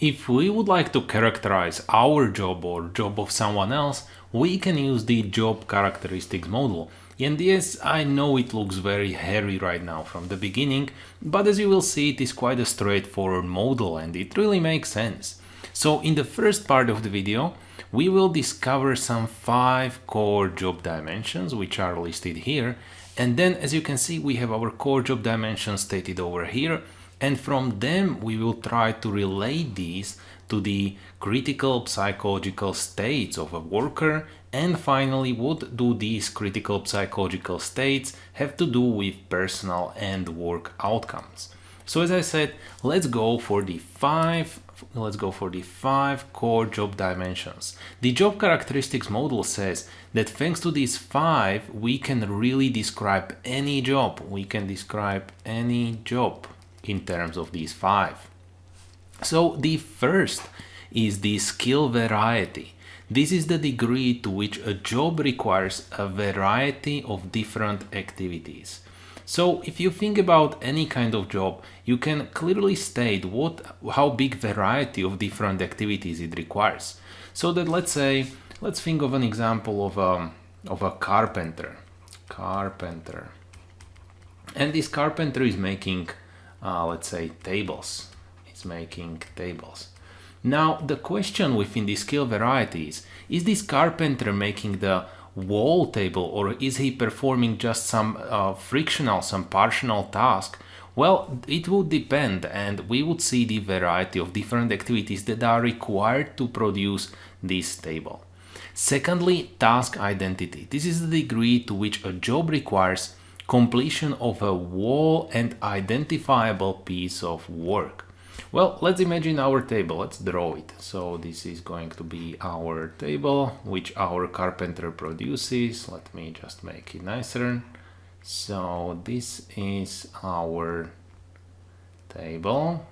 If we would like to characterize our job or job of someone else, we can use the job characteristics model. And yes, I know it looks very hairy right now from the beginning, but as you will see, it is quite a straightforward model and it really makes sense. So in the first part of the video, we will discover some 5 core job dimensions which are listed here. And then as you can see, we have our core job dimensions stated over here. And from them, we will try to relate these to the critical psychological states of a worker. And finally, what do these critical psychological states have to do with personal and work outcomes? So as I said, let's go for the five core job dimensions. The job characteristics model says that thanks to these 5, we can really describe any job. We can describe any job in terms of these 5. So the first is the skill variety. This is the degree to which a job requires a variety of different activities. So if you think about any kind of job, you can clearly state how big variety of different activities it requires. So that let's think of an example of a carpenter. And this carpenter is making let's say tables. It's making tables. Now the question within the skill varieties is this carpenter making the wall table or is he performing just some frictional, some partial task? Well, it would depend, and we would see the variety of different activities that are required to produce this table. Secondly, task identity. This is the degree to which a job requires completion of a wall and identifiable piece of work. Well, let's imagine our table. Let's draw it. So this is going to be our table, which our carpenter produces. Let me just make it nicer. So this is our table.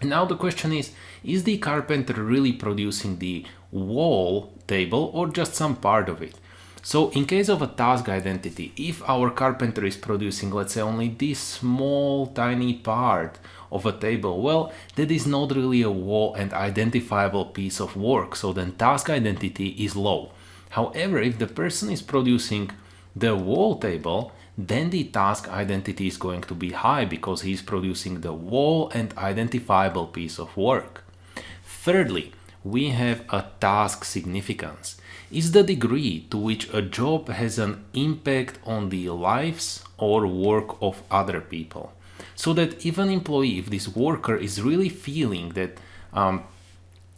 And now the question is the carpenter really producing the wall table or just some part of it? So in case of a task identity, if our carpenter is producing, let's say, only this small tiny part of a table, well, that is not really a wall and identifiable piece of work, so then task identity is low. However, if the person is producing the wall table, then the task identity is going to be high because he is producing the wall and identifiable piece of work. Thirdly, we have a task significance. Is the degree to which a job has an impact on the lives or work of other people. So that if an employee, if this worker is really feeling that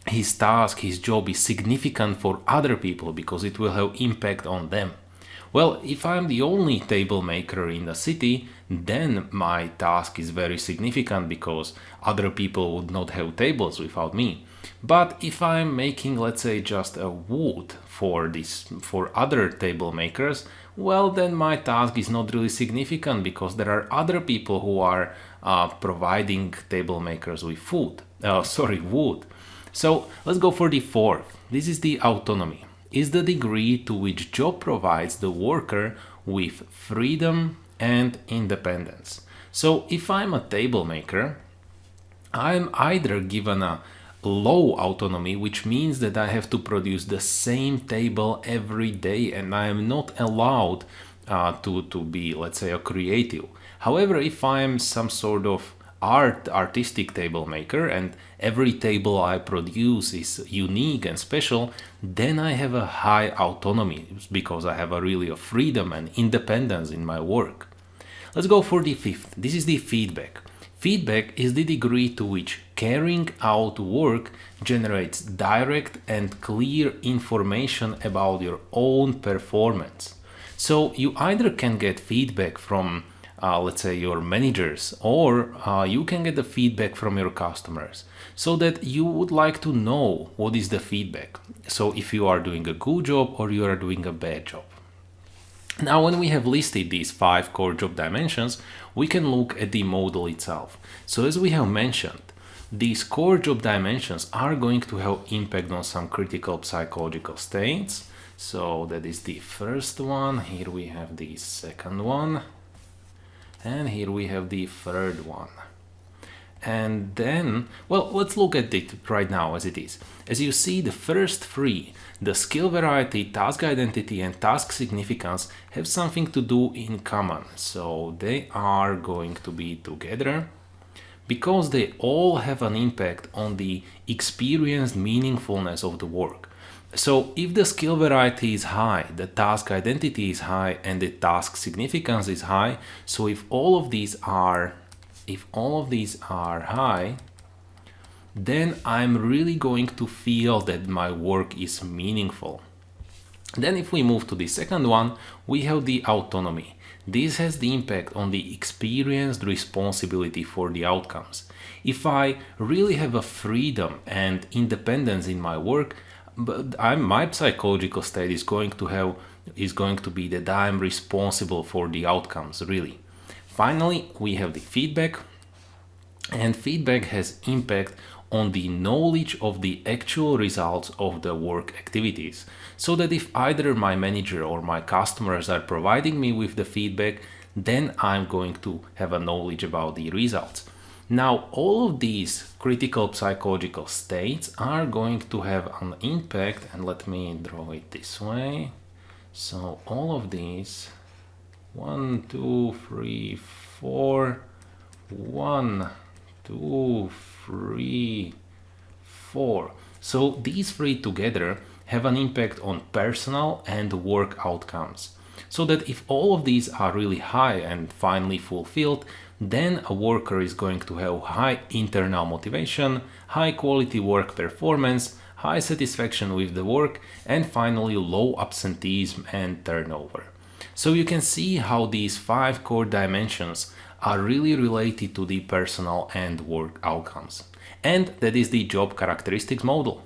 his task, his job is significant for other people because it will have impact on them. Well, if I'm the only table maker in the city, then my task is very significant because other people would not have tables without me. But if I'm making, let's say, just a wood for other table makers, well, then my task is not really significant because there are other people who are providing table makers with wood. So let's go for the fourth. This is the autonomy. Is the degree to which job provides the worker with freedom and independence. So if I'm a table maker, I'm either given a low autonomy, which means that I have to produce the same table every day and I am not allowed to be, let's say, a creative. However, if I'm some sort of artistic table maker and every table I produce is unique and special, then I have a high autonomy because I have a freedom and independence in my work. Let's go for the fifth. This is the feedback. Feedback is the degree to which carrying out work generates direct and clear information about your own performance. So you either can get feedback from let's say your managers, or you can get the feedback from your customers, so that you would like to know what is the feedback. So if you are doing a good job or you are doing a bad job. Now, when we have listed these 5 core job dimensions, we can look at the model itself. So as we have mentioned, these core job dimensions are going to have impact on some critical psychological states. So that is the first one. Here we have the second one. And here we have the third one. And then, well, let's look at it right now as it is. As you see, the first three, the skill variety, task identity, and task significance, have something to do in common. So they are going to be together because they all have an impact on the experienced meaningfulness of the work. So if the skill variety is high, the task identity is high, and the task significance is high, so if all of these are high, then I'm really going to feel that my work is meaningful. Then if we move to the second one, we have the autonomy. This has the impact on the experienced responsibility for the outcomes. If I really have a freedom and independence in my work, but my psychological state is going to be that I'm responsible for the outcomes, really. Finally, we have the feedback, and feedback has impact on the knowledge of the actual results of the work activities. So that if either my manager or my customers are providing me with the feedback, then I'm going to have a knowledge about the results. Now, all of these critical psychological states are going to have an impact, and let me draw it this way. So all of these, 1, 2, 3, 4, 1, 2, 3, 4. So these three together have an impact on personal and work outcomes. So that if all of these are really high and finally fulfilled, then a worker is going to have high internal motivation, high quality work performance, high satisfaction with the work, and finally low absenteeism and turnover. So you can see how these 5 core dimensions are really related to the personal and work outcomes. And that is the job characteristics model.